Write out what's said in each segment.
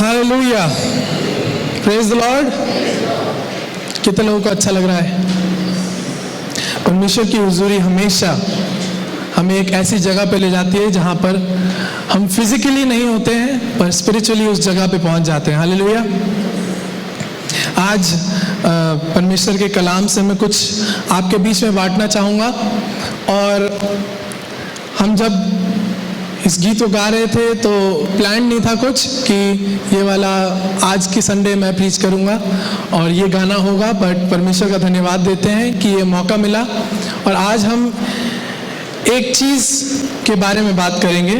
Hallelujah, praise the Lord. कितने लोगों को अच्छा लग रहा है? परमेश्वर की हुजूरी हमेशा हमें एक ऐसी जगह पे ले जाती है जहां पर हम फिजिकली नहीं होते हैं पर स्पिरिचुअली उस जगह पे पहुंच जाते हैं। हालेलुया। आज परमेश्वर के कलाम से मैं कुछ आपके बीच में बांटना चाहूँगा। और हम जब इस गीत को गा रहे थे तो प्लान नहीं था कुछ कि ये वाला आज की संडे मैं प्रीच करूँगा और ये गाना होगा, बट परमेश्वर का धन्यवाद देते हैं कि ये मौका मिला। और आज हम एक चीज़ के बारे में बात करेंगे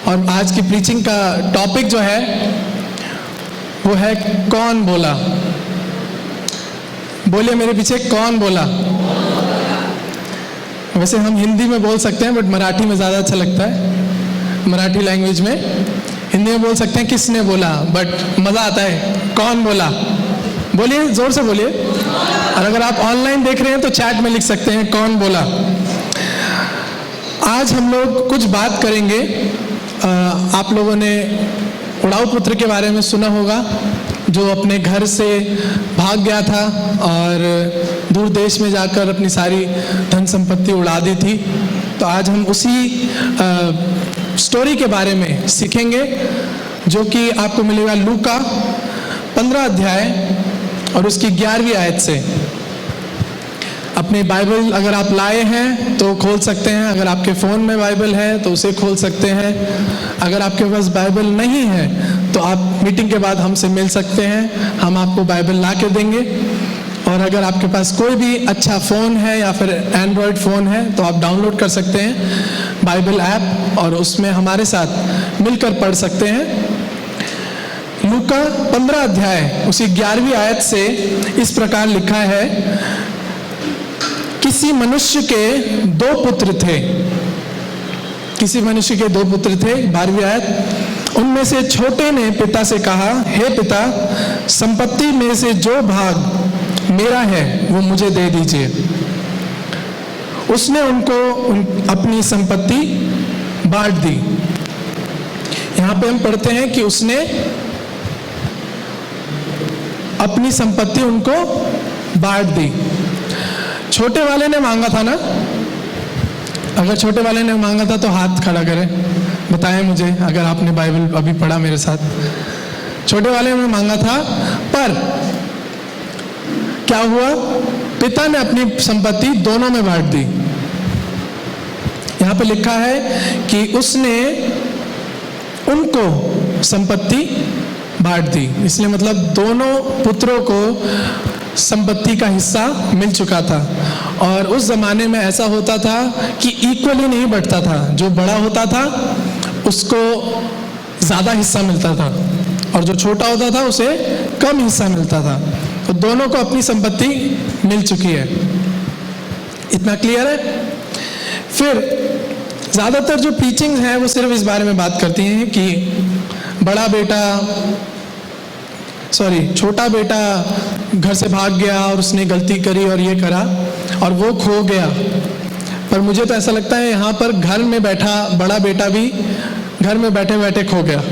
और आज की प्रीचिंग का टॉपिक जो है वो है कौन बोला। बोलिए मेरे पीछे, कौन बोला। वैसे हम हिंदी में बोल सकते हैं बट मराठी में ज़्यादा अच्छा लगता है। मराठी लैंग्वेज में हिंदी में बोल सकते हैं किसने बोला, बट मज़ा आता है कौन बोला। बोलिए, ज़ोर से बोलिए। और अगर आप ऑनलाइन देख रहे हैं तो चैट में लिख सकते हैं कौन बोला। आज हम लोग कुछ बात करेंगे। आप लोगों ने उड़ाऊ पुत्र के बारे में सुना होगा, जो अपने घर से भाग गया था और दूर देश में जाकर अपनी सारी धन संपत्ति उड़ा दी थी। तो आज हम उसी स्टोरी के बारे में सीखेंगे, जो कि आपको मिलेगा लूका 15 अध्याय और उसकी 11वीं आयत से। अपने बाइबल अगर आप लाए हैं तो खोल सकते हैं, अगर आपके फ़ोन में बाइबल है तो उसे खोल सकते हैं। अगर आपके पास बाइबल नहीं है तो आप मीटिंग के बाद हमसे मिल सकते हैं, हम आपको बाइबल ला के देंगे। और अगर आपके पास कोई भी अच्छा फ़ोन है या फिर एंड्रॉयड फ़ोन है तो आप डाउनलोड कर सकते हैं बाइबल ऐप और उसमें हमारे साथ मिलकर पढ़ सकते हैं। लूका 15 अध्याय उसी 11वीं आयत से इस प्रकार लिखा है, किसी मनुष्य के 2 पुत्र थे। किसी मनुष्य के 2 पुत्र थे। 12वीं आयत, उनमें से छोटे ने पिता से कहा, हे पिता, संपत्ति में से जो भाग मेरा है वो मुझे दे दीजिए। उसने उनको अपनी संपत्ति बांट दी। यहां पे हम पढ़ते हैं कि उसने अपनी संपत्ति उनको बांट दी। छोटे वाले ने मांगा था ना? अगर छोटे वाले ने मांगा था तो हाथ खड़ा करें, बताएं मुझे अगर आपने बाइबल अभी पढ़ा मेरे साथ। छोटे वाले ने मांगा था, पर क्या हुआ? पिता ने अपनी संपत्ति दोनों में बांट दी। यहां पे लिखा है कि उसने उनको संपत्ति बांट दी। इसलिए मतलब दोनों पुत्रों को संपत्ति का हिस्सा मिल चुका था। और उस जमाने में ऐसा होता था कि इक्वली नहीं बढ़ता था। जो बड़ा होता था उसको ज्यादा हिस्सा मिलता था और जो छोटा होता था उसे कम हिस्सा मिलता था। तो दोनों को अपनी संपत्ति मिल चुकी है। इतना क्लियर है? फिर ज्यादातर जो टीचिंग है वो सिर्फ इस बारे में बात करती हैं कि छोटा बेटा घर से भाग गया और उसने गलती करी और ये करा और वो खो गया। पर मुझे तो ऐसा लगता है यहाँ पर घर में बैठा बड़ा बेटा भी घर में बैठे बैठे खो गया।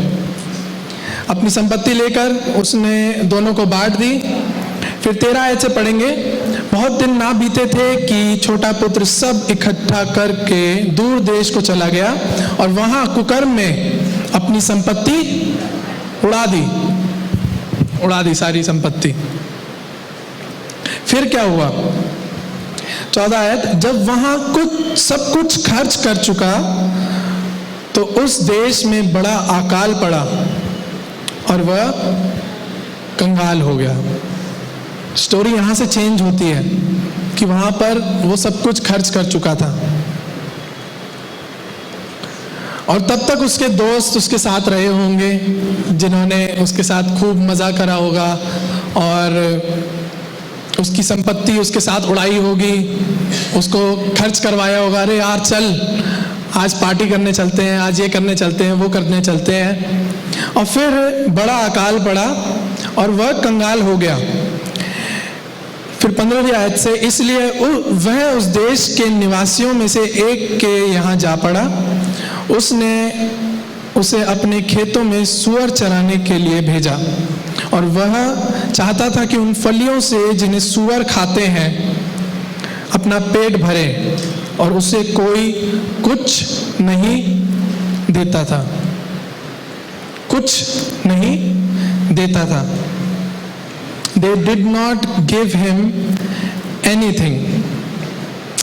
अपनी संपत्ति लेकर उसने दोनों को बांट दी। फिर 13 आयत से पढ़ेंगे, बहुत दिन ना बीते थे कि छोटा पुत्र सब इकट्ठा करके दूर देश को चला गया और वहां कुकर्म में अपनी संपत्ति उड़ा दी सारी संपत्ति। फिर क्या हुआ? 14 आयत, जब वहां सब कुछ खर्च कर चुका तो उस देश में बड़ा अकाल पड़ा और वह कंगाल हो गया। स्टोरी यहां से चेंज होती है कि वहां पर वो सब कुछ खर्च कर चुका था और तब तक उसके दोस्त उसके साथ रहे होंगे जिन्होंने उसके साथ खूब मजा करा होगा और उसकी संपत्ति उसके साथ उड़ाई होगी, उसको खर्च करवाया होगा। अरे यार चल, आज पार्टी करने चलते हैं, आज ये करने चलते हैं, वो करने चलते हैं। और फिर बड़ा अकाल पड़ा और वह कंगाल हो गया। फिर 15वीं आयत से, इसलिए वह उस देश के निवासियों में से एक के यहाँ जा पड़ा। उसने उसे अपने खेतों में सूअर चराने के लिए भेजा, और वह चाहता था कि उन फलियों से जिन्हें सूअर खाते हैं अपना पेट भरे, और उसे कोई कुछ नहीं देता था, कुछ नहीं देता था। They did not give him anything.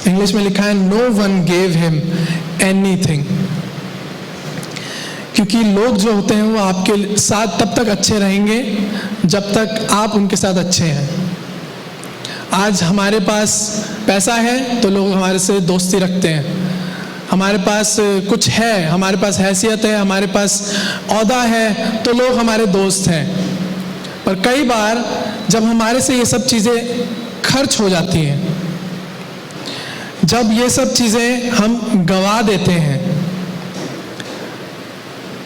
English में लिखा है no one gave him anything. क्योंकि लोग जो होते हैं वो आपके साथ तब तक अच्छे रहेंगे जब तक आप उनके साथ अच्छे हैं। आज हमारे पास पैसा है तो लोग हमारे से दोस्ती रखते हैं, हमारे पास कुछ है, हमारे पास हैसियत है, हमारे पास औहदा है तो लोग हमारे दोस्त हैं। पर कई बार जब हमारे से ये सब चीज़ें खर्च हो जाती हैं, जब ये सब चीज़ें हम गंवा देते हैं,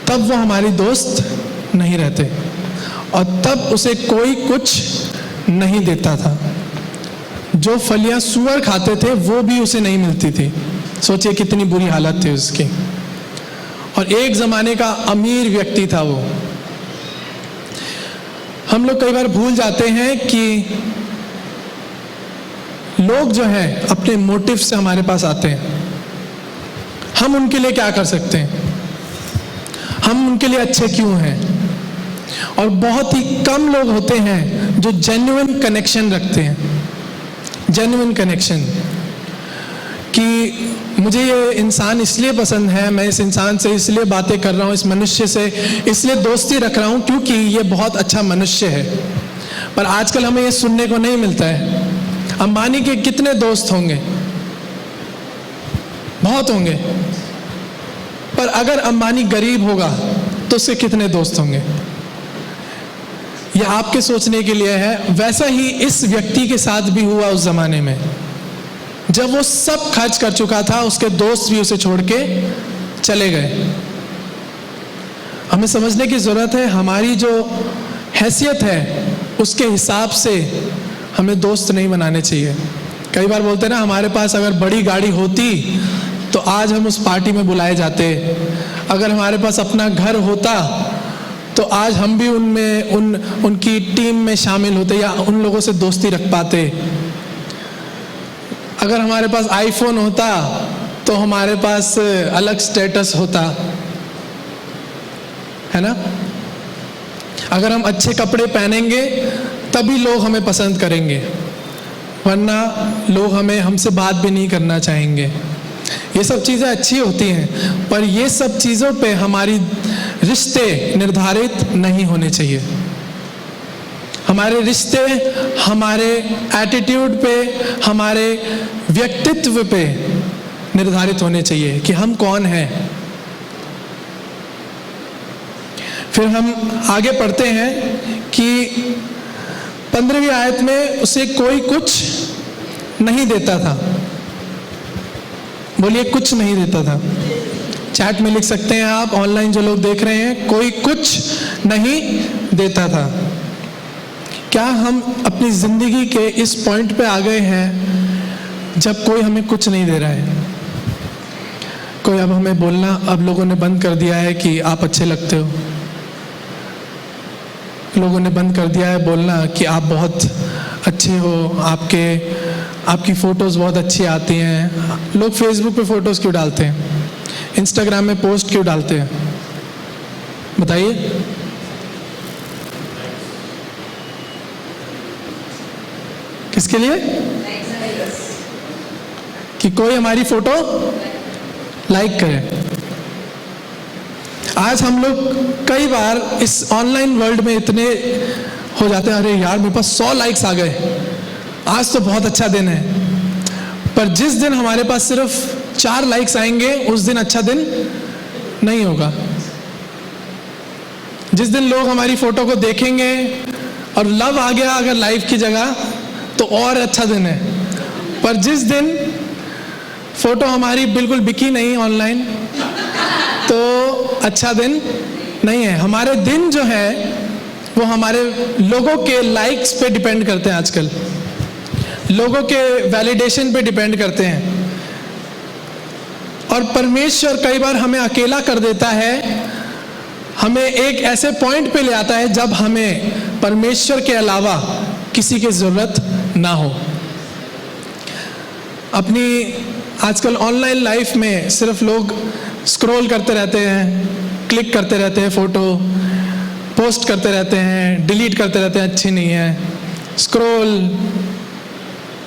तब वो हमारी दोस्त नहीं रहते, और तब उसे कोई कुछ नहीं देता था। जो फलियां सूअर खाते थे वो भी उसे नहीं मिलती थी। सोचिए कितनी बुरी हालत थी उसकी। और एक ज़माने का अमीर व्यक्ति था वो। हम लोग कई बार भूल जाते हैं कि लोग जो हैं अपने मोटिव से हमारे पास आते हैं। हम उनके लिए क्या कर सकते हैं, हम उनके लिए अच्छे क्यों हैं। और बहुत ही कम लोग होते हैं जो जेन्युइन कनेक्शन रखते हैं, जेन्युइन कनेक्शन, कि मुझे ये इंसान इसलिए पसंद है, मैं इस इंसान से इसलिए बातें कर रहा हूँ, इस मनुष्य से इसलिए दोस्ती रख रहा हूँ क्योंकि ये बहुत अच्छा मनुष्य है। पर आजकल हमें ये सुनने को नहीं मिलता है। अंबानी के कितने दोस्त होंगे, बहुत होंगे, पर अगर अंबानी गरीब होगा तो उसके कितने दोस्त होंगे। यह आपके सोचने के लिए है। वैसा ही इस व्यक्ति के साथ भी हुआ उस जमाने में। जब वो सब खर्च कर चुका था, उसके दोस्त भी उसे छोड़ के चले गए। हमें समझने की जरूरत है, हमारी जो हैसियत है उसके हिसाब से हमें दोस्त नहीं बनाने चाहिए। कई बार बोलते हैं ना, हमारे पास अगर बड़ी गाड़ी होती तो आज हम उस पार्टी में बुलाए जाते, अगर हमारे पास अपना घर होता तो आज हम भी उनकी टीम में शामिल होते या उन लोगों से दोस्ती रख पाते। अगर हमारे पास आईफोन होता तो हमारे पास अलग स्टेटस होता, है ना। अगर हम अच्छे कपड़े पहनेंगे तभी लोग हमें पसंद करेंगे, वरना लोग हमसे बात भी नहीं करना चाहेंगे। ये सब चीज़ें अच्छी होती हैं, पर ये सब चीज़ों पे हमारी रिश्ते निर्धारित नहीं होने चाहिए। हमारे रिश्ते हमारे एटीट्यूड पे, हमारे व्यक्तित्व पे निर्धारित होने चाहिए कि हम कौन हैं। फिर हम आगे पढ़ते हैं कि 15वीं आयत में उसे कोई कुछ नहीं देता था। बोलिए, कुछ नहीं देता था। चैट में लिख सकते हैं आप, ऑनलाइन जो लोग देख रहे हैं, कोई कुछ नहीं देता था। क्या हम अपनी जिंदगी के इस पॉइंट पे आ गए हैं जब कोई हमें कुछ नहीं दे रहा है? कोई अब हमें बोलना, अब लोगों ने बंद कर दिया है कि आप अच्छे लगते हो। लोगों ने बंद कर दिया है बोलना कि आप बहुत अच्छे हो, आपकी फ़ोटोज़ बहुत अच्छी आती हैं। लोग फेसबुक पे फ़ोटोज़ क्यों डालते हैं, इंस्टाग्राम में पोस्ट क्यों डालते हैं, बताइए। किसके लिए? कि कोई हमारी फ़ोटो लाइक करे। आज हम लोग कई बार इस ऑनलाइन वर्ल्ड में इतने हो जाते हैं, अरे यार मेरे पास 100 लाइक्स आ गए, आज तो बहुत अच्छा दिन है। पर जिस दिन हमारे पास सिर्फ 4 लाइक्स आएंगे उस दिन अच्छा दिन नहीं होगा। जिस दिन लोग हमारी फोटो को देखेंगे और लव आ गया अगर लाइक की जगह तो और अच्छा दिन है। पर जिस दिन फोटो हमारी बिल्कुल बिकी नहीं ऑनलाइन तो अच्छा दिन नहीं है। हमारे दिन जो है वो हमारे लोगों के लाइक्स पे डिपेंड करते हैं, आजकल लोगों के वैलिडेशन पे डिपेंड करते हैं। और परमेश्वर कई बार हमें अकेला कर देता है हमें एक ऐसे पॉइंट पे ले आता है जब हमें परमेश्वर के अलावा किसी की ज़रूरत ना हो। अपनी आजकल ऑनलाइन लाइफ में सिर्फ लोग स्क्रॉल करते रहते हैं, क्लिक करते रहते हैं, फ़ोटो पोस्ट करते रहते हैं, डिलीट करते रहते हैं, अच्छी नहीं है। Scroll,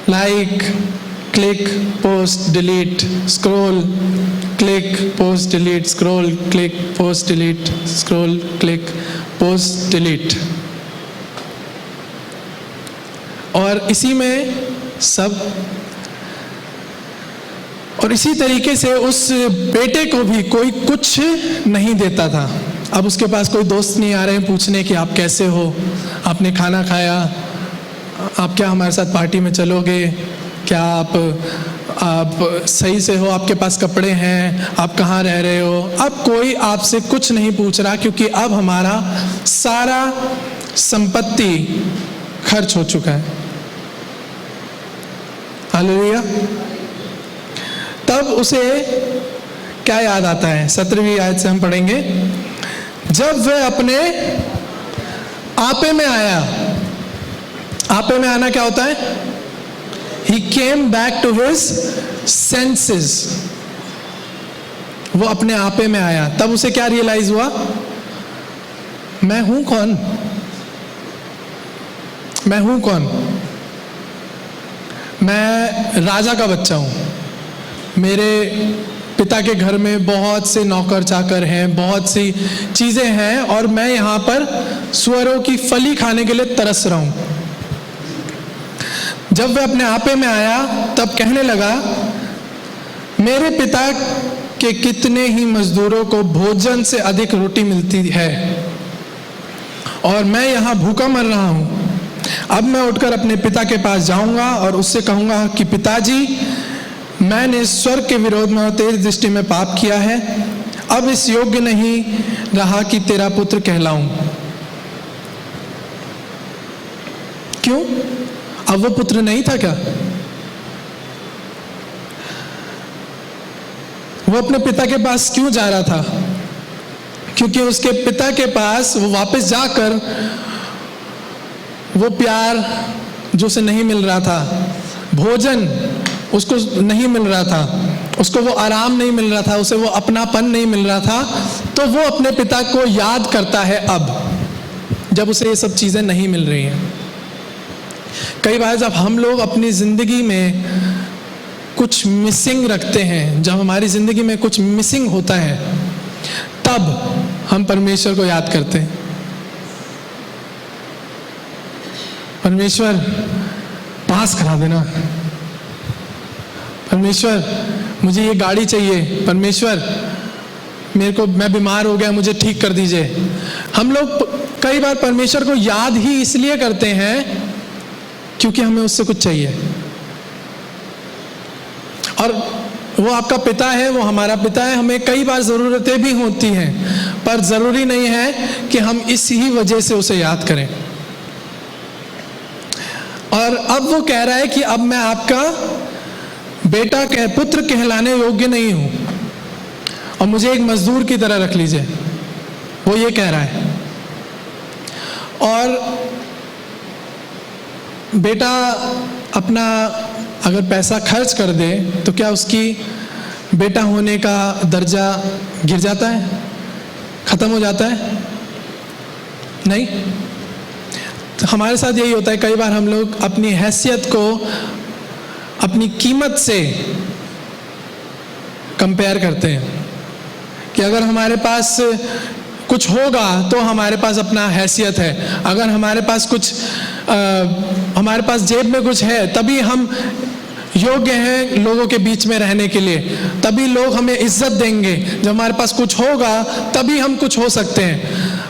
like, click, post, delete, scroll, click, post, delete, scroll, click, post, delete, scroll, click, post, delete, और इसी में सब। और इसी तरीके से उस बेटे को भी कोई कुछ नहीं देता था। अब उसके पास कोई दोस्त नहीं आ रहे हैं पूछने कि आप कैसे हो, आपने खाना खाया, आप क्या हमारे साथ पार्टी में चलोगे, क्या आप सही से हो, आपके पास कपड़े हैं, आप कहाँ रह रहे हो। अब कोई आपसे कुछ नहीं पूछ रहा, क्योंकि अब हमारा सारा संपत्ति खर्च हो चुका है। हालेलुया। तब उसे क्या याद आता है? 17वीं आयत से हम पढ़ेंगे। जब वह अपने आपे में आया, आपे में आना क्या होता है? He came back to his senses। वो अपने आपे में आया, तब उसे क्या रियलाइज हुआ? मैं हूं कौन? मैं हूं कौन? मैं राजा का बच्चा हूं। मेरे पिता के घर में बहुत से नौकर चाकर हैं, बहुत सी चीजें हैं, और मैं यहाँ पर सुअरों की फली खाने के लिए तरस रहा हूं। जब वह अपने आपे में आया तब कहने लगा, मेरे पिता के कितने ही मजदूरों को भोजन से अधिक रोटी मिलती है और मैं यहाँ भूखा मर रहा हूँ। अब मैं उठकर अपने पिता के पास जाऊंगा और उससे कहूंगा कि पिताजी, मैंने स्वर्ग के विरोध में और तेरी दृष्टि में पाप किया है, अब इस योग्य नहीं रहा कि तेरा पुत्र कहलाऊं। क्यों? अब वो पुत्र नहीं था क्या? वो अपने पिता के पास क्यों जा रहा था? क्योंकि उसके पिता के पास वो वापस जाकर वो प्यार जो उसे नहीं मिल रहा था, भोजन उसको नहीं मिल रहा था, उसको वो आराम नहीं मिल रहा था, उसे वो अपनापन नहीं मिल रहा था, तो वो अपने पिता को याद करता है अब, जब उसे ये सब चीज़ें नहीं मिल रही हैं। कई बार जब हम लोग अपनी ज़िंदगी में कुछ मिसिंग रखते हैं, जब हमारी ज़िंदगी में कुछ मिसिंग होता है, तब हम परमेश्वर को याद करते हैं। परमेश्वर पास करा देना, परमेश्वर मुझे ये गाड़ी चाहिए, परमेश्वर मैं बीमार हो गया, मुझे ठीक कर दीजिए। हम लोग कई बार परमेश्वर को याद ही इसलिए करते हैं क्योंकि हमें उससे कुछ चाहिए। और वो आपका पिता है, वो हमारा पिता है, हमें कई बार ज़रूरतें भी होती हैं, पर ज़रूरी नहीं है कि हम इसी वजह से उसे याद करें। और अब वो कह रहा है कि अब मैं आपका पुत्र कहलाने योग्य नहीं हूं और मुझे एक मजदूर की तरह रख लीजिए, वो ये कह रहा है। और बेटा अपना अगर पैसा खर्च कर दे तो क्या उसकी बेटा होने का दर्जा गिर जाता है, खत्म हो जाता है? नहीं। तो हमारे साथ यही होता है, कई बार हम लोग अपनी हैसियत को अपनी कीमत से कंपेयर करते हैं कि अगर हमारे पास कुछ होगा तो हमारे पास अपना हैसियत है, अगर हमारे पास जेब में कुछ है तभी हम योग्य हैं लोगों के बीच में रहने के लिए, तभी लोग हमें इज्जत देंगे। जब हमारे पास कुछ होगा तभी हम कुछ हो सकते हैं,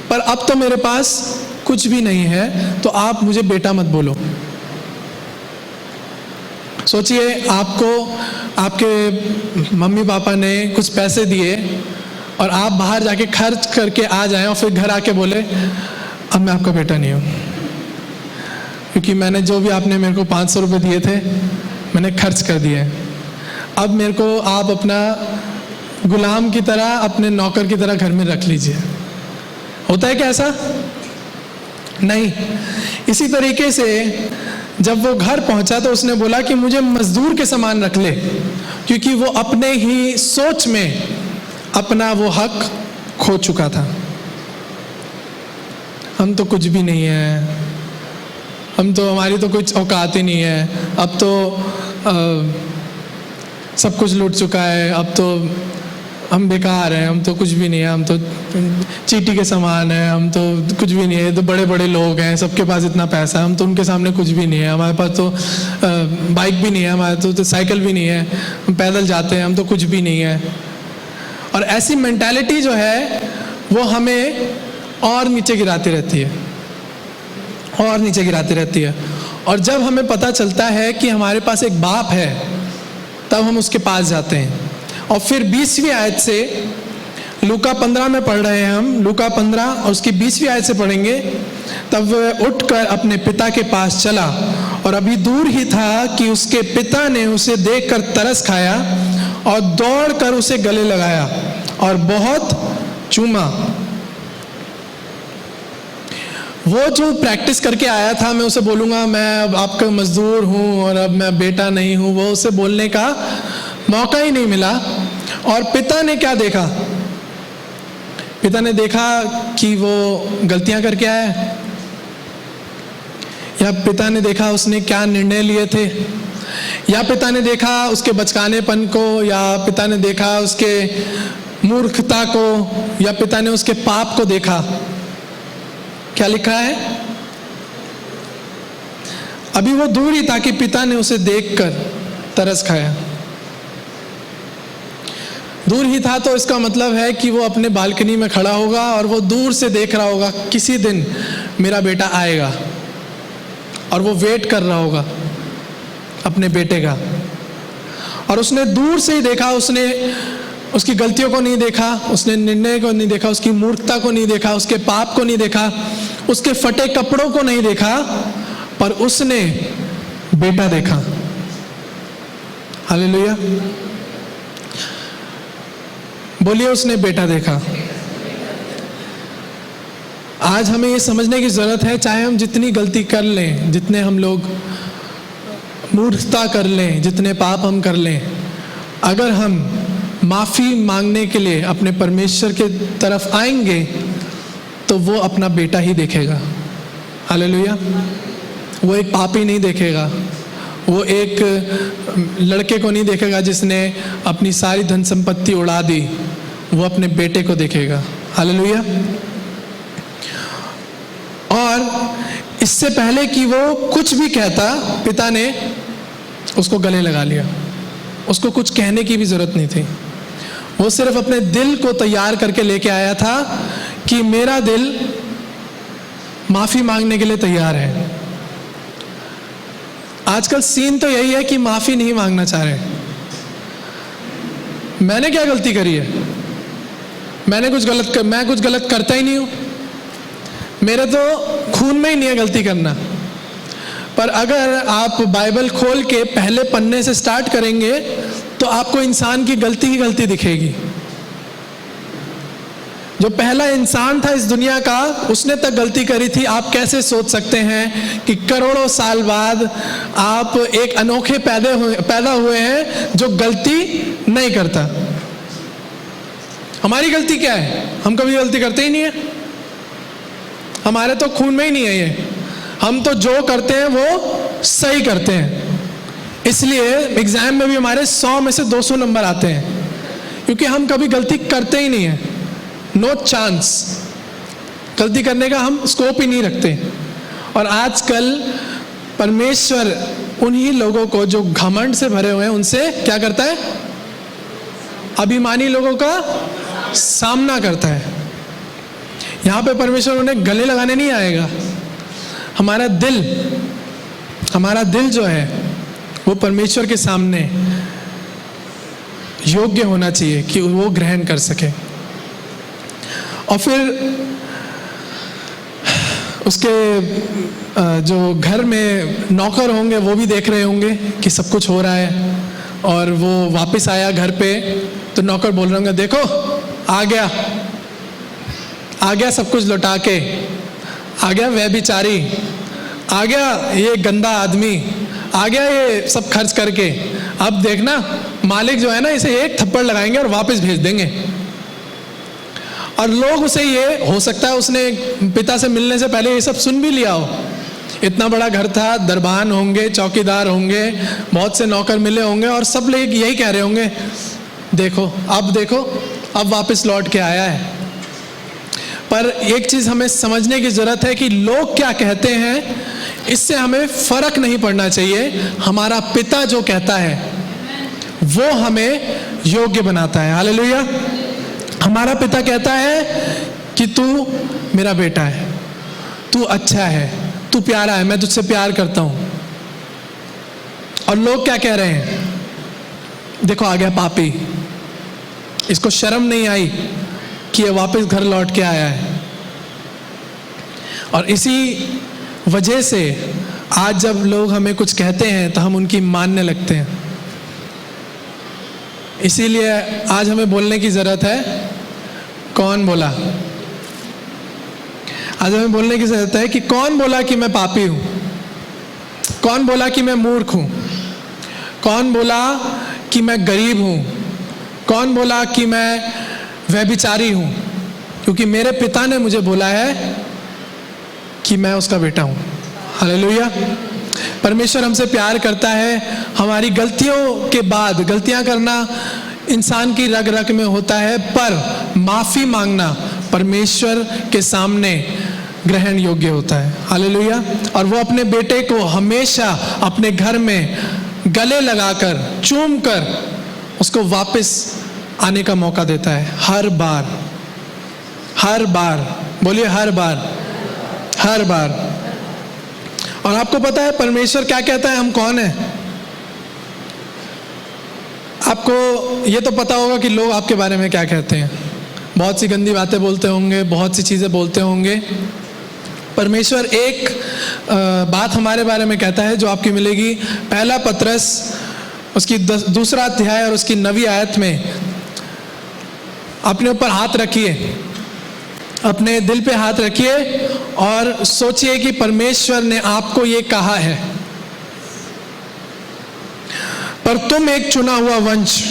पर अब तो मेरे पास कुछ भी नहीं है, तो आप मुझे बेटा मत बोलो। सोचिए, आपको आपके मम्मी पापा ने कुछ पैसे दिए और आप बाहर जाके खर्च करके आ जाएं और फिर घर आके बोले अब मैं आपका बेटा नहीं हूँ, क्योंकि मैंने जो भी आपने मेरे को 500 रुपये दिए थे मैंने खर्च कर दिए, अब मेरे को आप अपना गुलाम की तरह, अपने नौकर की तरह घर में रख लीजिए। होता है क्या ऐसा? नहीं। इसी तरीके से जब वो घर पहुंचा तो उसने बोला कि मुझे मजदूर के समान रख ले, क्योंकि वो अपने ही सोच में अपना वो हक खो चुका था। हम तो कुछ भी नहीं है, हमारी तो कुछ औकात ही नहीं है, अब तो सब कुछ लूट चुका है, अब तो हम बेकार हैं, हम तो कुछ भी नहीं है, हम तो चींटी के समान है, हम तो कुछ भी नहीं है, तो बड़े बड़े लोग हैं, सबके पास इतना पैसा है, हम तो उनके सामने कुछ भी नहीं है, हमारे पास तो बाइक भी नहीं है, हमारे तो साइकिल भी नहीं है, हम पैदल जाते हैं, हम तो कुछ भी नहीं है। और ऐसी मेंटालिटी जो है वो हमें और नीचे गिराती रहती है, और नीचे गिराती रहती है। और जब हमें पता चलता है कि हमारे पास एक बाप है, तब हम उसके पास जाते हैं। और फिर 20वीं आयत से, लूका 15 में पढ़ रहे हैं हम, लूका 15 और उसकी 20वीं आयत से पढ़ेंगे। तब वह उठकर अपने पिता के पास चला, और अभी दूर ही था कि उसके पिता ने उसे देखकर तरस खाया और दौड़कर उसे गले लगाया और बहुत चूमा। वो जो प्रैक्टिस करके आया था, मैं उसे बोलूँगा मैं अब आपका मजदूर हूँ और अब मैं बेटा नहीं हूँ, वो उसे बोलने का मौका ही नहीं मिला। और पिता ने क्या देखा? पिता ने देखा कि वो गलतियां करके आया है, या पिता ने देखा उसने क्या निर्णय लिए थे, या पिता ने देखा उसके बचकानेपन को, या पिता ने देखा उसके मूर्खता को, या पिता ने उसके पाप को देखा। क्या लिखा है? अभी वो दूर ही था कि पिता ने उसे देखकर तरस खाया। दूर ही था तो इसका मतलब है कि वो अपने बालकनी में खड़ा होगा और वो दूर से देख रहा होगा किसी दिन मेरा बेटा आएगा, और वो वेट कर रहा होगा अपने बेटे का। और उसने दूर से ही देखा, उसने उसकी गलतियों को नहीं देखा, उसने निर्णय को नहीं देखा, उसकी मूर्खता को नहीं देखा, उसके पाप को नहीं देखा, उसके फटे कपड़ों को नहीं देखा, पर उसने बेटा देखा। हालेलुया, बोलिए, उसने बेटा देखा। आज हमें ये समझने की जरूरत है, चाहे हम जितनी गलती कर लें, जितने हम लोग मूर्खता कर लें, जितने पाप हम कर लें, अगर हम माफ़ी मांगने के लिए अपने परमेश्वर के तरफ आएंगे तो वो अपना बेटा ही देखेगा। हालेलुया, वो एक पापी नहीं देखेगा, वो एक लड़के को नहीं देखेगा जिसने अपनी सारी धन संपत्ति उड़ा दी, वो अपने बेटे को देखेगा। हालेलुया। और इससे पहले कि वो कुछ भी कहता, पिता ने उसको गले लगा लिया। उसको कुछ कहने की भी जरूरत नहीं थी, वो सिर्फ अपने दिल को तैयार करके लेके आया था कि मेरा दिल माफी मांगने के लिए तैयार है। आजकल सीन तो यही है कि माफी नहीं मांगना चाह रहे। मैंने क्या गलती करी है? मैं कुछ गलत करता ही नहीं हूं, मेरे तो खून में ही नहीं है गलती करना। पर अगर आप बाइबल खोल के पहले पन्ने से स्टार्ट करेंगे तो आपको इंसान की गलती ही गलती दिखेगी। जो पहला इंसान था इस दुनिया का, उसने तक गलती करी थी। आप कैसे सोच सकते हैं कि करोड़ों साल बाद आप एक अनोखे पैदा हुए हैं जो गलती नहीं करता? हमारी गलती क्या है? हम कभी गलती करते ही नहीं है, हमारे तो खून में ही नहीं है ये। हम तो जो करते हैं वो सही करते हैं, इसलिए एग्जाम में भी हमारे 100 में से 200 नंबर आते हैं, क्योंकि हम कभी गलती करते ही नहीं है। नो चांस, गलती करने का हम स्कोप ही नहीं रखते। और आजकल परमेश्वर उन्हीं लोगों को जो घमंड से भरे हुए हैं उनसे क्या करता है? अभिमानी लोगों का सामना करता है। यहाँ पे परमेश्वर उन्हें गले लगाने नहीं आएगा। हमारा दिल जो है वो परमेश्वर के सामने योग्य होना चाहिए कि वो ग्रहण कर सके। और फिर उसके जो घर में नौकर होंगे वो भी देख रहे होंगे कि सब कुछ हो रहा है, और वो वापस आया घर पे तो नौकर बोल रहे होंगे, देखो आ गया, आ गया सब कुछ लौटा के, आ गया व्यभिचारी, आ गया ये गंदा आदमी, आ गया ये सब खर्च करके, अब देखना मालिक जो है ना इसे एक थप्पड़ लगाएंगे और वापस भेज देंगे। और लोग उसे, ये हो सकता है उसने पिता से मिलने से पहले ये सब सुन भी लिया हो, इतना बड़ा घर था, दरबान होंगे, चौकीदार होंगे, बहुत से नौकर मिले होंगे और सब लोग यही कह रहे होंगे, देखो अब वापस लौट के आया है। पर एक चीज हमें समझने की जरूरत है कि लोग क्या कहते हैं इससे हमें फर्क नहीं पड़ना चाहिए। हमारा पिता जो कहता है वो हमें योग्य बनाता है। हालेलुया। हमारा पिता कहता है कि तू मेरा बेटा है, तू अच्छा है, तू प्यारा है, मैं तुझसे प्यार करता हूं। और लोग क्या कह रहे हैं, देखो आ गया पापी, इसको शर्म नहीं आई कि ये वापस घर लौट के आया है। और इसी वजह से आज जब लोग हमें कुछ कहते हैं तो हम उनकी मानने लगते हैं। इसीलिए आज हमें बोलने की जरूरत है, कौन बोला? आज हमें बोलने की जरूरत है कि कौन बोला कि मैं पापी हूं, कौन बोला कि मैं मूर्ख हूं, कौन बोला कि मैं गरीब हूं, कौन बोला कि मैं व्यभिचारी हूं, क्योंकि मेरे पिता ने मुझे बोला है कि मैं उसका बेटा हूं। हालेलुया। परमेश्वर हमसे प्यार करता है। हमारी गलतियों के बाद, गलतियां करना इंसान की रग रग में होता है, पर माफी मांगना परमेश्वर के सामने ग्रहण योग्य होता है। हालेलुया। और वो अपने बेटे को हमेशा अपने घर में गले लगाकर, चूम कर उसको वापस आने का मौका देता है। हर बार, हर बार, बोलिए हर बार, हर बार। और आपको पता है परमेश्वर क्या कहता है, हम कौन है? आपको ये तो पता होगा कि लोग आपके बारे में क्या कहते हैं, बहुत सी गंदी बातें बोलते होंगे, बहुत सी चीजें बोलते होंगे। परमेश्वर एक बात हमारे बारे में कहता है जो आपकी मिलेगी, पहला पत्रस उसकी दूसरा अध्याय और उसकी 9वीं आयत में। अपने ऊपर हाथ रखिए, अपने दिल पे हाथ रखिए और सोचिए कि परमेश्वर ने आपको ये कहा है, पर तुम एक चुना हुआ वंश,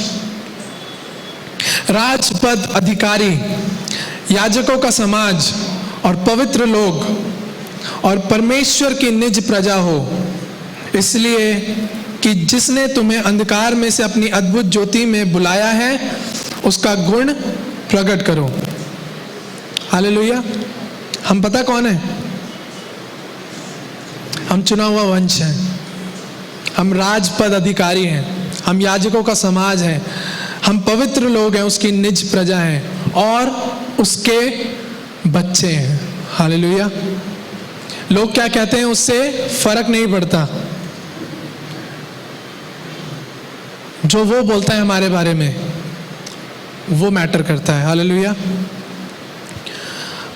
राजपद अधिकारी, याजकों का समाज और पवित्र लोग और परमेश्वर की निज प्रजा हो, इसलिए कि जिसने तुम्हें अंधकार में से अपनी अद्भुत ज्योति में बुलाया है उसका गुण प्रकट करो। हालेलुया। हम पता कौन है? हम चुना हुआ वंश हैं, हम राजपद अधिकारी हैं, हम याजकों का समाज हैं, हम पवित्र लोग हैं, उसकी निज प्रजा हैं और उसके बच्चे हैं। हालेलुया। लोग क्या कहते हैं उससे फर्क नहीं पड़ता, जो वो बोलता है हमारे बारे में वो मैटर करता है। हालेलुया।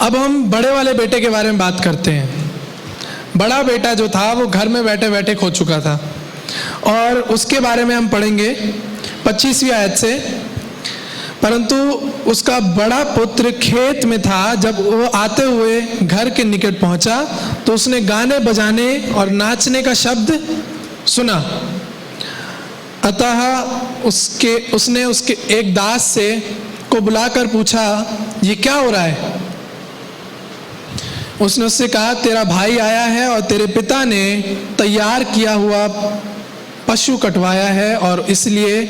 अब हम बड़े वाले बेटे के बारे में बात करते हैं। बड़ा बेटा जो था वो घर में बैठे बैठे खो चुका था और उसके बारे में हम पढ़ेंगे 25वीं आयत से। परंतु उसका बड़ा पुत्र खेत में था। जब वो आते हुए घर के निकट पहुंचा तो उसने गाने बजाने और नाचने का शब्द सुना। अतः उसने उसके एक दास से को बुलाकर पूछा, ये क्या हो रहा है? उसने उससे कहा, तेरा भाई आया है और तेरे पिता ने तैयार किया हुआ पशु कटवाया है और इसलिए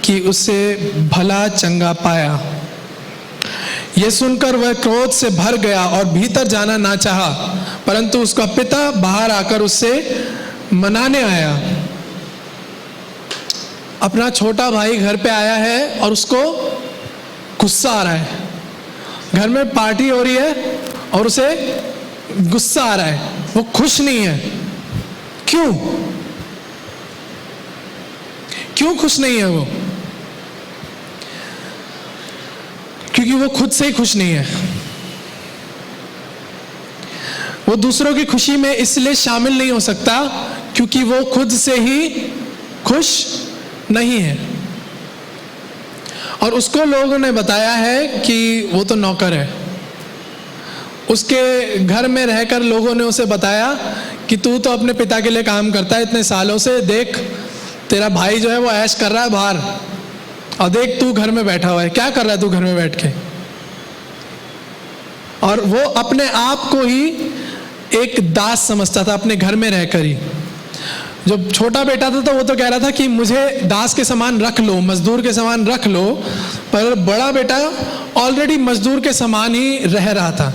कि उसे भला चंगा पाया। यह सुनकर वह क्रोध से भर गया और भीतर जाना ना चाहा, परंतु उसका पिता बाहर आकर उससे मनाने आया। अपना छोटा भाई घर पे आया है और उसको गुस्सा आ रहा है। घर में पार्टी हो रही है और उसे गुस्सा आ रहा है, वो खुश नहीं है। क्यों? क्यों खुश नहीं है वो? क्योंकि वो खुद से ही खुश नहीं है। वो दूसरों की खुशी में इसलिए शामिल नहीं हो सकता क्योंकि वो खुद से ही खुश नहीं है। और उसको लोगों ने बताया है कि वो तो नौकर है, उसके घर में रहकर लोगों ने उसे बताया कि तू तो अपने पिता के लिए काम करता है इतने सालों से, देख तेरा भाई जो है वो ऐश कर रहा है बाहर, और देख तू घर में बैठा हुआ है, क्या कर रहा है तू घर में बैठ के। और वो अपने आप को ही एक दास समझता था अपने घर में रहकर ही। जब छोटा बेटा था तो वो तो कह रहा था कि मुझे दास के समान रख लो, मजदूर के समान रख लो, पर बड़ा बेटा ऑलरेडी मजदूर के समान ही रह रहा था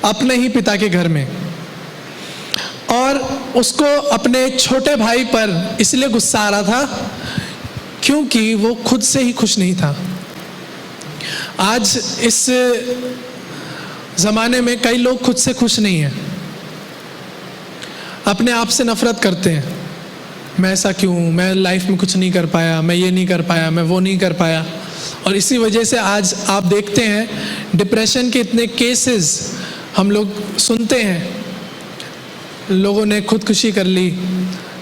अपने ही पिता के घर में। और उसको अपने छोटे भाई पर इसलिए गुस्सा आ रहा था क्योंकि वो खुद से ही खुश नहीं था। आज इस जमाने में कई लोग खुद से खुश नहीं हैं, अपने आप से नफरत करते हैं। मैं ऐसा क्यों, मैं लाइफ में कुछ नहीं कर पाया, मैं ये नहीं कर पाया, मैं वो नहीं कर पाया। और इसी वजह से आज आप देखते हैं डिप्रेशन के इतने केसेस हम लोग सुनते हैं। लोगों ने खुदकुशी कर ली,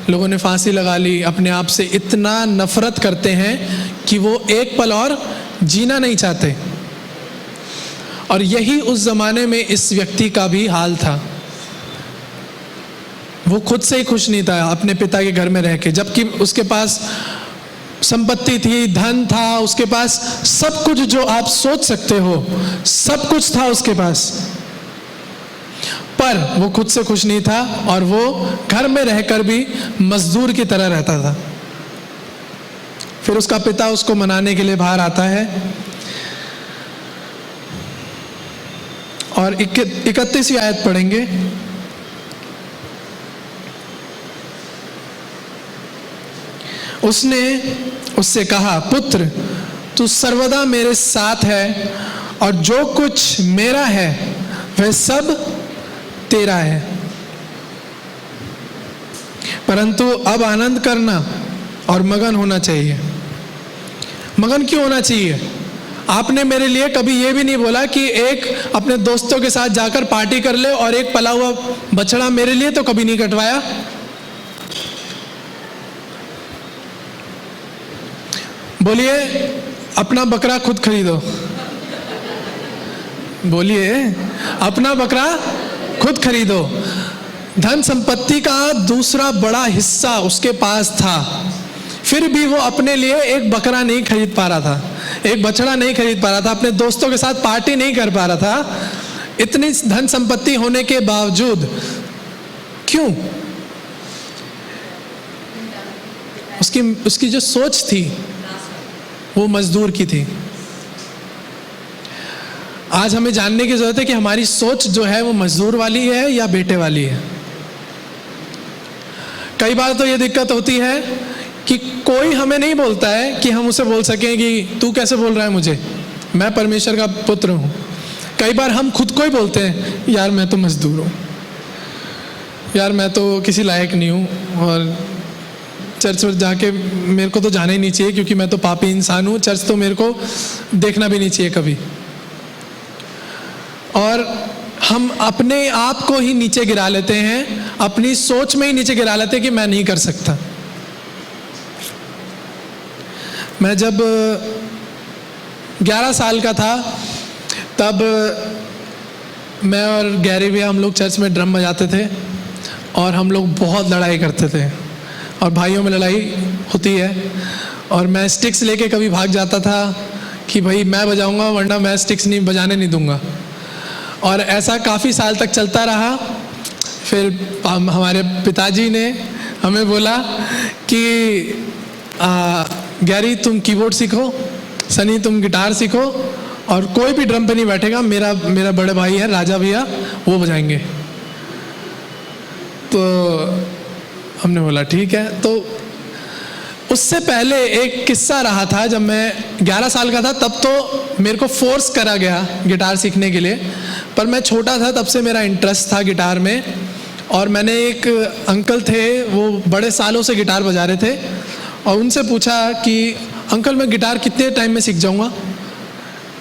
लोगों ने फांसी लगा ली, अपने आप से इतना नफरत करते हैं कि वो एक पल और जीना नहीं चाहते। और यही उस जमाने में इस व्यक्ति का भी हाल था। वो खुद से ही खुश नहीं था अपने पिता के घर में रह के, जबकि उसके पास संपत्ति थी, धन था, उसके पास सब कुछ जो आप सोच सकते हो सब कुछ था उसके पास, पर वो खुद से खुश नहीं था और वो घर में रहकर भी मजदूर की तरह रहता था। फिर उसका पिता उसको मनाने के लिए बाहर आता है और 31वीं आयत पढ़ेंगे। उसने उससे कहा, पुत्र तू सर्वदा मेरे साथ है और जो कुछ मेरा है वह सब तेरा है, परंतु अब आनंद करना और मगन होना चाहिए। मगन क्यों होना चाहिए? आपने मेरे लिए कभी ये भी नहीं बोला कि एक अपने दोस्तों के साथ जाकर पार्टी कर ले और एक पला हुआ बछड़ा मेरे लिए तो कभी नहीं कटवाया। बोलिए अपना बकरा खुद खरीदो, बोलिए अपना बकरा खुद खरीदो। धन संपत्ति का दूसरा बड़ा हिस्सा उसके पास था, फिर भी वो अपने लिए एक बकरा नहीं खरीद पा रहा था, एक बछड़ा नहीं खरीद पा रहा था, अपने दोस्तों के साथ पार्टी नहीं कर पा रहा था, इतनी धन संपत्ति होने के बावजूद। क्यों? उसकी जो सोच थी वो मजदूर की थी। आज हमें जानने की जरूरत है कि हमारी सोच जो है वो मजदूर वाली है या बेटे वाली है। कई बार तो ये दिक्कत होती है कि कोई हमें नहीं बोलता है कि हम उसे बोल सकें कि तू कैसे बोल रहा है मुझे, मैं परमेश्वर का पुत्र हूं। कई बार हम खुद को ही बोलते हैं, यार मैं तो मजदूर हूं, यार मैं तो किसी लायक नहीं हूं, और चर्च में जाके मेरे को तो जाना ही नहीं चाहिए क्योंकि मैं तो पापी इंसान हूं, चर्च तो मेरे को देखना भी नहीं चाहिए कभी। और हम अपने आप को ही नीचे गिरा लेते हैं, अपनी सोच में ही नीचे गिरा लेते हैं कि मैं नहीं कर सकता। मैं जब 11 साल का था तब मैं और गैरी भैया हम लोग चर्च में ड्रम बजाते थे और हम लोग बहुत लड़ाई करते थे, और भाइयों में लड़ाई होती है, और मैं स्टिक्स लेके कभी भाग जाता था कि भाई मैं बजाऊंगा वरना मैं स्टिक्स नहीं बजाने नहीं दूंगा। और ऐसा काफ़ी साल तक चलता रहा। फिर हमारे पिताजी ने हमें बोला कि गैरी तुम कीबोर्ड सीखो, सनी तुम गिटार सीखो, और कोई भी ड्रम पे नहीं बैठेगा, मेरा बड़े भाई है राजा भैया वो बजाएंगे। तो हमने बोला ठीक है। तो उससे पहले एक किस्सा रहा था, जब मैं 11 साल का था तब तो मेरे को फोर्स करा गया गिटार सीखने के लिए, पर मैं छोटा था तब से मेरा इंटरेस्ट था गिटार में। और मैंने एक अंकल थे, वो बड़े सालों से गिटार बजा रहे थे, और उनसे पूछा कि अंकल मैं गिटार कितने टाइम में सीख जाऊंगा?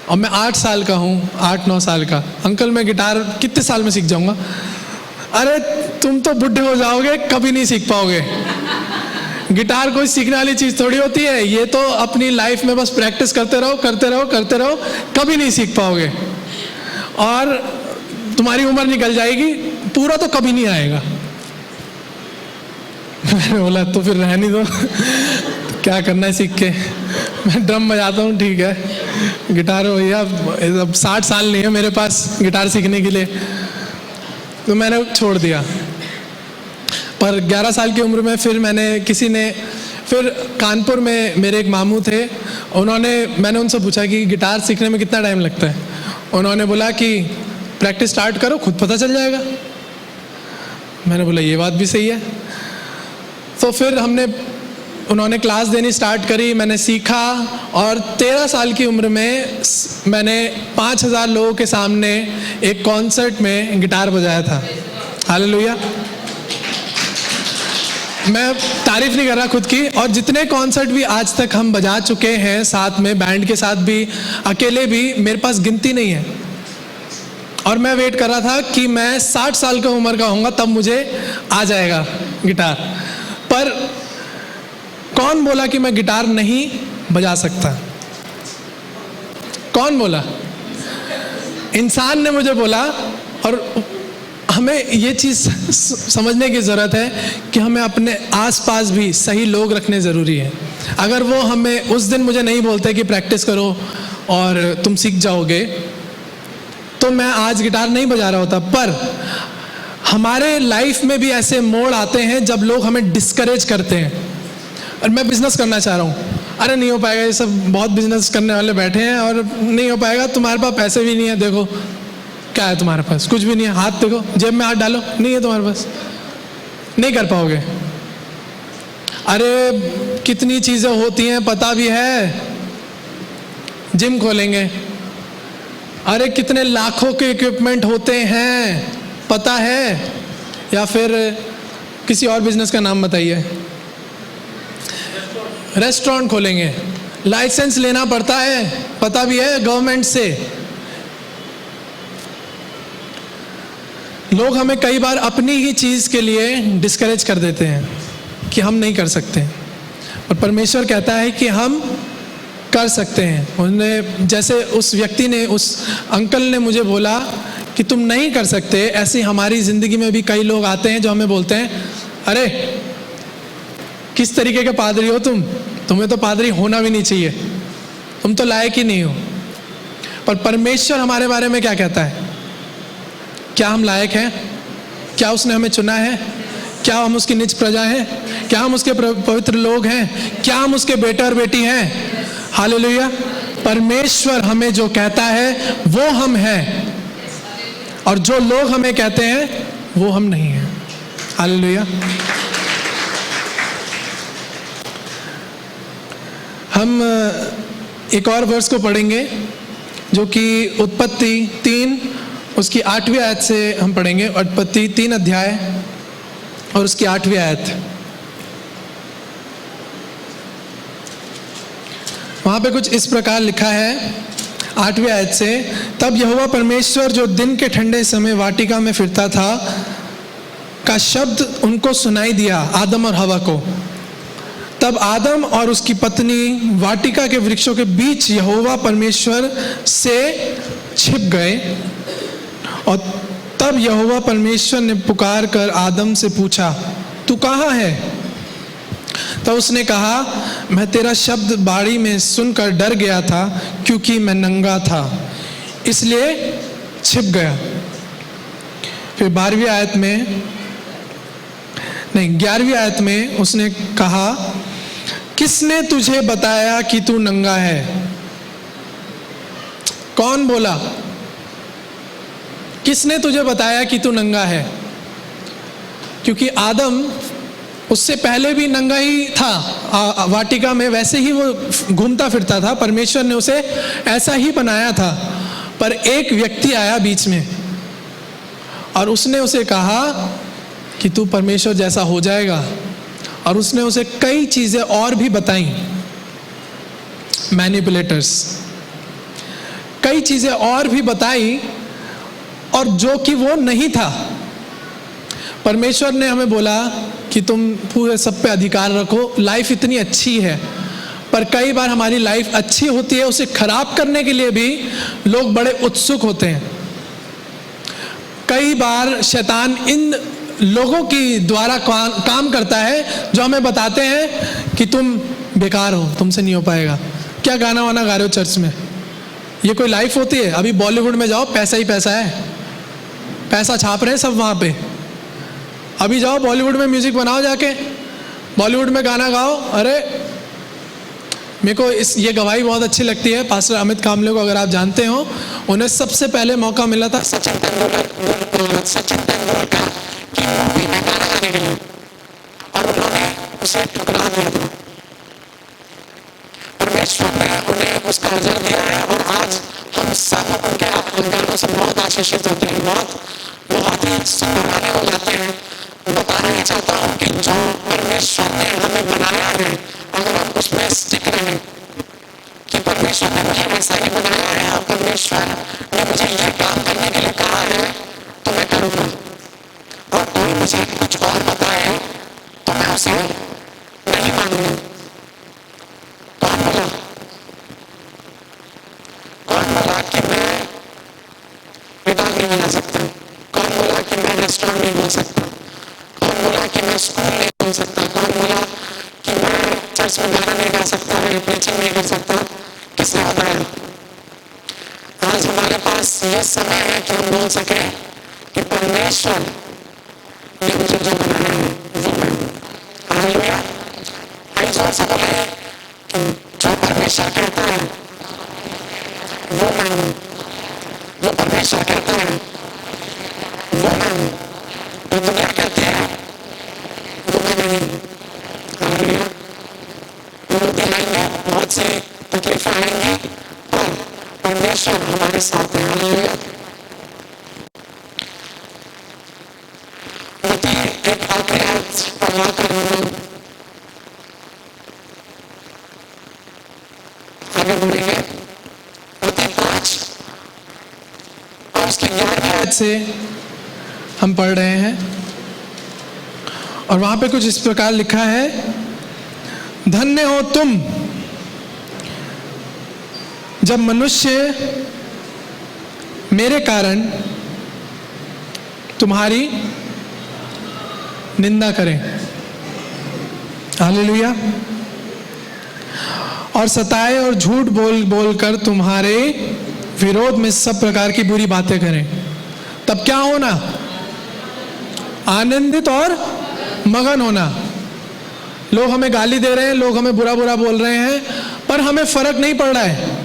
और मैं 8 साल का हूँ, 8-9 साल का। अंकल मैं गिटार कितने साल में सीख जाऊंगा? अरे तुम तो बुढ़े हो जाओगे, कभी नहीं सीख पाओगे। गिटार कोई सीखने वाली चीज़ थोड़ी होती है, ये तो अपनी लाइफ में बस प्रैक्टिस करते रहो, कभी नहीं सीख पाओगे। और तुम्हारी उम्र निकल जाएगी, पूरा तो कभी नहीं आएगा। मैंने बोला तो फिर रहने दो, क्या करना है सीख के, मैं ड्रम बजाता हूँ ठीक है, गिटार भैया अब 60 साल नहीं है मेरे पास गिटार सीखने के लिए, तो मैंने छोड़ दिया। पर 11 साल की उम्र में फिर फिर कानपुर में मेरे एक मामू थे, मैंने उनसे पूछा कि गिटार सीखने में कितना टाइम लगता है। उन्होंने बोला कि प्रैक्टिस स्टार्ट करो, खुद पता चल जाएगा। मैंने बोला ये बात भी सही है। तो फिर उन्होंने क्लास देनी स्टार्ट करी, मैंने सीखा और 13 साल की उम्र में मैंने 5000 लोगों के सामने एक कॉन्सर्ट में गिटार बजाया था। हालेलुया। मैं तारीफ नहीं कर रहा खुद की, और जितने कॉन्सर्ट भी आज तक हम बजा चुके हैं, साथ में बैंड के साथ भी, अकेले भी, मेरे पास गिनती नहीं है। और मैं वेट कर रहा था कि मैं 60 साल का उम्र का होऊंगा तब मुझे आ जाएगा गिटार। पर कौन बोला कि मैं गिटार नहीं बजा सकता? कौन बोला? इंसान ने मुझे बोला। और हमें ये चीज़ समझने की ज़रूरत है कि हमें अपने आसपास भी सही लोग रखने ज़रूरी है। अगर वो हमें उस दिन मुझे नहीं बोलते कि प्रैक्टिस करो और तुम सीख जाओगे, तो मैं आज गिटार नहीं बजा रहा होता। पर हमारे लाइफ में भी ऐसे मोड़ आते हैं जब लोग हमें डिस्करेज करते हैं। और मैं बिजनेस करना चाह रहा हूँ, अरे नहीं हो पाएगा, ये सब बहुत बिजनेस करने वाले बैठे हैं और नहीं हो पाएगा, तुम्हारे पास पैसे भी नहीं है, देखो क्या है तुम्हारे पास, कुछ भी नहीं है, हाथ देखो जेब में हाथ डालो, नहीं है तुम्हारे पास, नहीं कर पाओगे। अरे कितनी चीज़ें होती हैं पता भी है, जिम खोलेंगे, अरे कितने लाखों के इक्विपमेंट होते हैं पता है। या फिर किसी और बिजनेस का नाम बताइए, रेस्टोरेंट खोलेंगे, लाइसेंस लेना पड़ता है, पता भी है गवर्नमेंट से। लोग हमें कई बार अपनी ही चीज़ के लिए डिस्करेज कर देते हैं कि हम नहीं कर सकते, और परमेश्वर कहता है कि हम कर सकते हैं। उन्होंने, जैसे उस व्यक्ति ने, उस अंकल ने मुझे बोला कि तुम नहीं कर सकते, ऐसे हमारी ज़िंदगी में भी कई लोग आते हैं जो हमें बोलते हैं, अरे किस तरीके के पादरी हो तुम, तुम्हें तो पादरी होना भी नहीं चाहिए, तुम तो लायक ही नहीं हो। पर परमेश्वर हमारे बारे में क्या कहता है? क्या हम लायक हैं? क्या उसने हमें चुना है? क्या हम उसकी निज प्रजा हैं? क्या हम उसके पवित्र लोग हैं? क्या हम उसके बेटे और बेटी हैं? हालेलुया। परमेश्वर हमें जो कहता है वो हम हैं, और जो लोग हमें कहते हैं वो हम नहीं हैं। हालेलुया। हम एक और वर्स को पढ़ेंगे जो कि उत्पत्ति 3 उसकी 8वीं आयत से हम पढ़ेंगे। उत्पत्ति 3 अध्याय और उसकी 8वीं आयत। वहाँ पे कुछ इस प्रकार लिखा है 8वीं आयत से, तब यहोवा परमेश्वर जो दिन के ठंडे समय वाटिका में फिरता था का शब्द उनको सुनाई दिया, आदम और हवा को। तब आदम और उसकी पत्नी वाटिका के वृक्षों के बीच यहोवा परमेश्वर से छिप गए। और तब यहोवा परमेश्वर ने पुकार कर आदम से पूछा, तू कहाँ है? तो उसने कहा, मैं तेरा शब्द बाड़ी में सुनकर डर गया था, क्योंकि मैं नंगा था, इसलिए छिप गया। फिर 11वीं आयत में उसने कहा, किसने तुझे बताया कि तू नंगा है? कौन बोला? किसने तुझे बताया कि तू नंगा है? क्योंकि आदम उससे पहले भी नंगा ही था, वाटिका में वैसे ही वो घूमता फिरता था, परमेश्वर ने उसे ऐसा ही बनाया था। पर एक व्यक्ति आया बीच में और उसने उसे कहा कि तू परमेश्वर जैसा हो जाएगा, और उसने उसे कई चीज़ें और भी बताई। मैनिपुलेटर्स, कई चीज़ें और भी बताई, और जो कि वो नहीं था। परमेश्वर ने हमें बोला कि तुम पूरे सब पे अधिकार रखो, लाइफ इतनी अच्छी है। पर कई बार हमारी लाइफ अच्छी होती है, उसे खराब करने के लिए भी लोग बड़े उत्सुक होते हैं। कई बार शैतान इन लोगों की द्वारा काम करता है जो हमें बताते हैं कि तुम बेकार हो, तुमसे नहीं हो पाएगा। क्या गाना वाना गा रहे हो चर्च में? ये कोई लाइफ होती है? अभी बॉलीवुड में जाओ, पैसा ही पैसा है, पैसा छाप रहे हैं सब वहाँ पे। अभी जाओ बॉलीवुड में म्यूजिक बनाओ, जाके बॉलीवुड में गाना गाओ। अरे मेरे को ये गवाही बहुत अच्छी लगती है। पास्टर अमित कामले को अगर आप जानते हो, उन्हें सबसे पहले मौका मिला था सचिन तेंदुलकर की मूवी में गाना गाने के लिए, और उन्होंने उसे ठुकरा दिया था। परमेश्वर ने उन्हें उसका अजर दिया है, और आज हम सब उनके गानों से बहुत आशीषित होते हैं, बहुत ही सुंदर गाने हो जाते हैं। बताना नहीं चाहता हूँ कि जो परमेश्वर ने हमें बनाया है, अगर हम उसमें स्टिक रहें कि परमेश्वर ने मुझे वैसा ही बनाया है और परमेश्वर ने मुझे यह काम करने के लिए कहा है, तो मैं करूँगा। और कोई मुझे कुछ और बताए तो मैं उसे नहीं मानूंगा। कौन बोला? कौन बोला कि मैं विभाग नहीं बना सकता? कौन बोला कि मैं रेस्टोरेंट नहीं बोल सकता? कौन बोला कि मैं स्कूल नहीं बोल सकता? कौन बोला कि मैं चर्च में गाना नहीं गा सकता, मैं प्रीचिंग नहीं कर सकता? किसने बताया? आज हमारे पास ये समय है कि हम बोल सके कि परमेश्वर ने मुझे जो बनाया है वो मैं हूँ। हालेलुया। आइए जोर से बोले कि जो परमेश्वर कहता है वो मैं हूँ, जो परमेश्वर कहता है वो मैं हूँ, जो दुनिया कहती है वो मैं नहीं हूँ। हालेलुया। विरोधी आएंगे, बहुत से तकलीफें आएंगी, पर परमेश्वर हमारे साथ है। हालेलुया। एक आखिरी आयत पढ़ा कर हम आगे बढ़ेंगे। मत्ती 5 और उसके 11वें आयत से हम पढ़ रहे हैं, और वहां पे कुछ इस प्रकार लिखा है, धन्य हो तुम जब मनुष्य मेरे कारण तुम्हारी निंदा करें। हालेलुया। और सताए और झूठ बोल बोल कर तुम्हारे विरोध में सब प्रकार की बुरी बातें करें। तब क्या होना? आनंदित और मगन होना। लोग हमें गाली दे रहे हैं, लोग हमें बुरा बुरा बोल रहे हैं, पर हमें फर्क नहीं पड़ रहा है।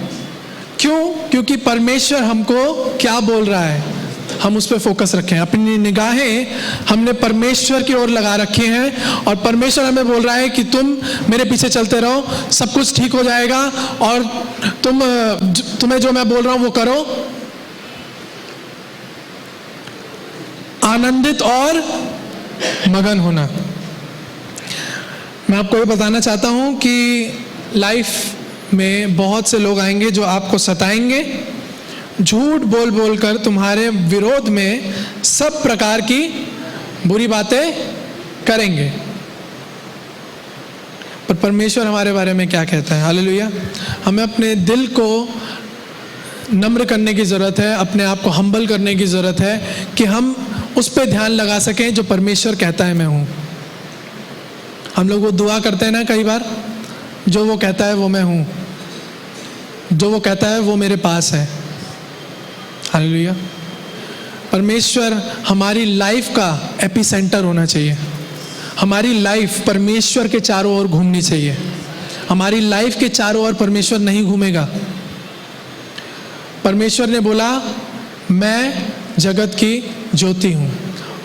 क्यों? क्योंकि परमेश्वर हमको क्या बोल रहा है, हम उस पर फोकस रखें। अपनी निगाहें हमने परमेश्वर की ओर लगा रखी हैं, और परमेश्वर हमें बोल रहा है कि तुम मेरे पीछे चलते रहो, सब कुछ ठीक हो जाएगा, और तुम्हें जो मैं बोल रहा हूं वो करो। आनंदित और मगन होना। मैं आपको ये बताना चाहता हूं कि लाइफ में बहुत से लोग आएंगे जो आपको सताएंगे, झूठ बोल बोल कर तुम्हारे विरोध में सब प्रकार की बुरी बातें करेंगे। पर परमेश्वर हमारे बारे में क्या कहता है? हालेलुया। हमें अपने दिल को नम्र करने की ज़रूरत है, अपने आप को हम्बल करने की ज़रूरत है कि हम उस पर ध्यान लगा सकें जो परमेश्वर कहता है मैं हूँ। हम लोग वो दुआ करते हैं ना कई बार, जो वो कहता है वो मैं हूँ, जो वो कहता है वो मेरे पास है। हालेलुया। परमेश्वर हमारी लाइफ का एपिसेंटर होना चाहिए। हमारी लाइफ परमेश्वर के चारों ओर घूमनी चाहिए। हमारी लाइफ के चारों ओर परमेश्वर नहीं घूमेगा। परमेश्वर ने बोला मैं जगत की ज्योति हूँ,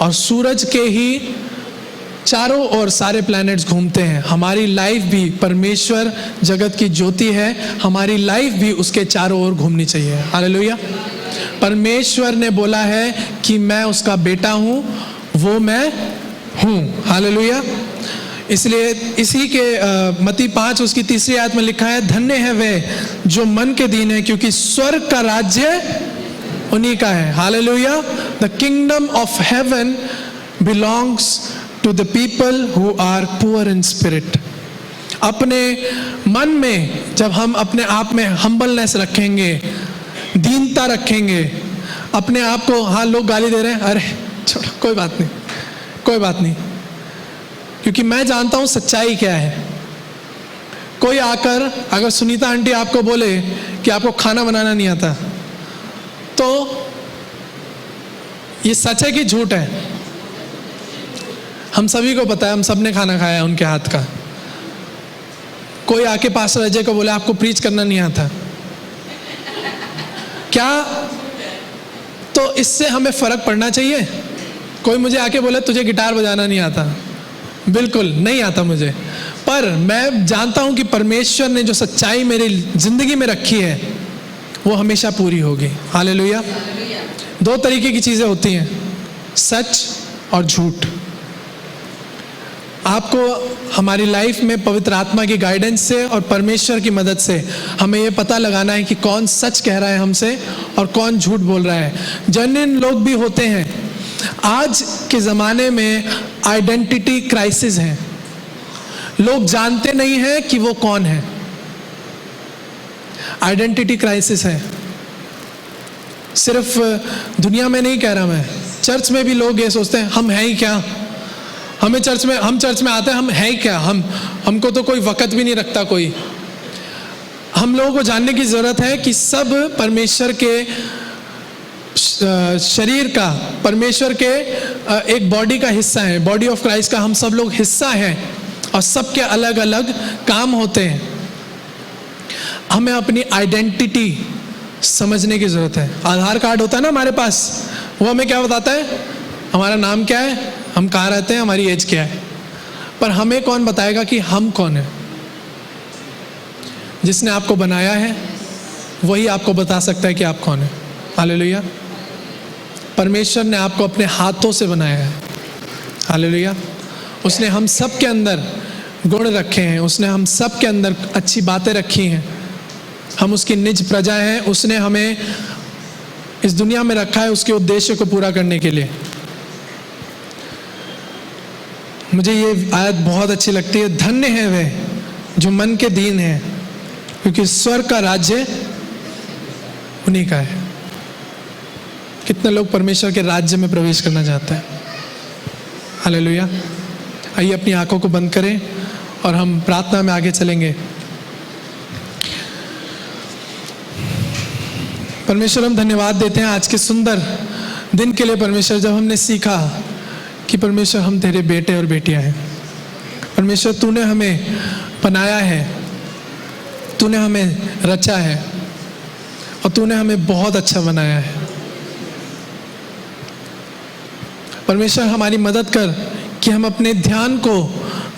और सूरज के ही चारों ओर सारे प्लैनेट्स घूमते हैं। हमारी लाइफ भी परमेश्वर जगत की ज्योति है, हमारी लाइफ भी उसके चारों ओर घूमनी चाहिए। हालेलुया। परमेश्वर ने बोला है कि मैं उसका बेटा हूँ, वो मैं हूँ। हालेलुया। इसलिए इसी के मत्ती 5 उसकी 3री आयत में लिखा है, धन्य है वे जो मन के दीन है, क्योंकि स्वर्ग का राज्य उन्हीं का है। Hallelujah. The kingdom of heaven belongs to the people who are poor in spirit. अपने मन में जब हम अपने आप में हम्बलनेस रखेंगे, दीनता रखेंगे, अपने आप को, हाँ लोग गाली दे रहे हैं, अरे छोड़ो कोई बात नहीं, कोई बात नहीं, क्योंकि मैं जानता हूं सच्चाई क्या है। कोई आकर अगर सुनीता आंटी आपको बोले कि आपको खाना बनाना नहीं आता, तो ये सच है कि झूठ है? हम सभी को पता है, हम सब ने खाना खाया है उनके हाथ का। कोई आके पास्टर अजय को बोले आपको प्रीच करना नहीं आता क्या, तो इससे हमें फर्क पड़ना चाहिए? कोई मुझे आके बोले तुझे गिटार बजाना नहीं आता, बिल्कुल नहीं आता मुझे, पर मैं जानता हूं कि परमेश्वर ने जो सच्चाई मेरी जिंदगी में रखी है वो हमेशा पूरी होगी। हालेलुया। दो तरीके की चीजें होती हैं, सच और झूठ। आपको हमारी लाइफ में पवित्र आत्मा की गाइडेंस से और परमेश्वर की मदद से हमें ये पता लगाना है कि कौन सच कह रहा है हमसे और कौन झूठ बोल रहा है। जेन्युइन लोग भी होते हैं। आज के ज़माने में आइडेंटिटी क्राइसिस है, लोग जानते नहीं हैं कि वो कौन है। आइडेंटिटी क्राइसिस है। सिर्फ दुनिया में नहीं कह रहा मैं, चर्च में भी लोग ये सोचते हैं हम हैं ही क्या, हम चर्च में आते हैं, हम हैं ही क्या, हमको तो कोई वक़्त भी नहीं रखता कोई। हम लोगों को जानने की ज़रूरत है कि सब परमेश्वर के शरीर का, परमेश्वर के एक बॉडी का हिस्सा है, बॉडी ऑफ क्राइस्ट का हम सब लोग हिस्सा हैं और सबके अलग अलग काम होते हैं। हमें अपनी आइडेंटिटी समझने की ज़रूरत है। आधार कार्ड होता है ना हमारे पास, वो हमें क्या बताता है, हमारा नाम क्या है, हम कहाँ रहते हैं, हमारी एज क्या है, पर हमें कौन बताएगा कि हम कौन है? जिसने आपको बनाया है वही आपको बता सकता है कि आप कौन है। हालेलुया। परमेश्वर ने आपको अपने हाथों से बनाया है। हालेलुया। उसने हम सब के अंदर गुण रखे हैं, उसने हम सब के अंदर अच्छी बातें रखी हैं, हम उसकी निज प्रजा हैं। उसने हमें इस दुनिया में रखा है उसके उद्देश्य को पूरा करने के लिए। मुझे ये आयत बहुत अच्छी लगती है, धन्य है वे जो मन के दीन है, क्योंकि स्वर्ग का राज्य उन्हीं का है। कितने लोग परमेश्वर के राज्य में प्रवेश करना चाहते हैं? हालेलुया। आइए अपनी आंखों को बंद करें और हम प्रार्थना में आगे चलेंगे। परमेश्वर हम धन्यवाद देते हैं आज के सुंदर दिन के लिए परमेश्वर, जब हमने सीखा कि परमेश्वर हम तेरे बेटे और बेटियां हैं। परमेश्वर तूने हमें बनाया है, तूने हमें रचा है और तूने हमें बहुत अच्छा बनाया है। परमेश्वर हमारी मदद कर कि हम अपने ध्यान को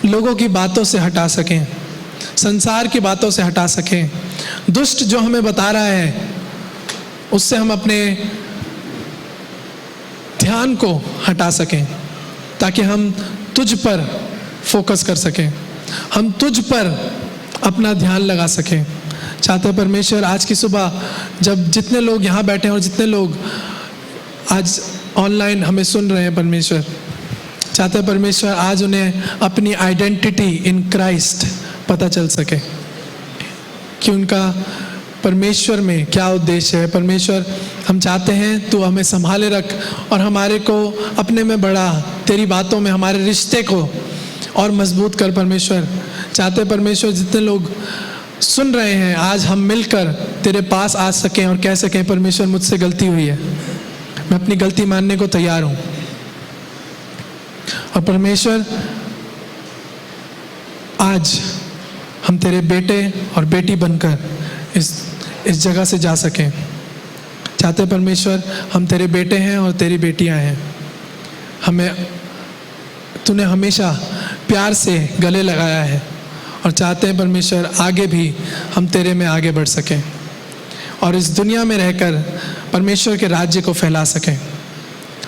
लोगों की बातों से हटा सकें, संसार की बातों से हटा सकें, दुष्ट जो हमें बता रहा है उससे हम अपने ध्यान को हटा सकें, ताकि हम तुझ पर फोकस कर सकें, हम तुझ पर अपना ध्यान लगा सकें। चाहते हैं परमेश्वर आज की सुबह जब जितने लोग यहाँ बैठे हैं और जितने लोग आज ऑनलाइन हमें सुन रहे हैं, परमेश्वर चाहते हैं परमेश्वर आज उन्हें अपनी आइडेंटिटी इन क्राइस्ट पता चल सके कि उनका परमेश्वर में क्या उद्देश्य है। परमेश्वर हम चाहते हैं तू हमें संभाले रख और हमारे को अपने में बढ़ा, तेरी बातों में हमारे रिश्ते को और मजबूत कर। परमेश्वर चाहते हैं परमेश्वर जितने लोग सुन रहे हैं आज हम मिलकर तेरे पास आ सकें और कह सकें परमेश्वर मुझसे गलती हुई है, मैं अपनी गलती मानने को तैयार हूँ। और परमेश्वर आज हम तेरे बेटे और बेटी बनकर इस जगह से जा सकें। चाहते परमेश्वर हम तेरे बेटे हैं और तेरी बेटियां हैं, हमें तूने हमेशा प्यार से गले लगाया है और चाहते हैं परमेश्वर आगे भी हम तेरे में आगे बढ़ सकें और इस दुनिया में रहकर परमेश्वर के राज्य को फैला सकें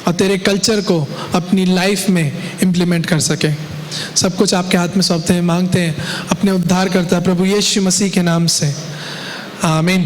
और तेरे कल्चर को अपनी लाइफ में इम्प्लीमेंट कर सकें। सब कुछ आपके हाथ में सौंपते हैं, मांगते हैं अपने उद्धारकर्ता प्रभु यीशु मसीह के नाम से, आमीन।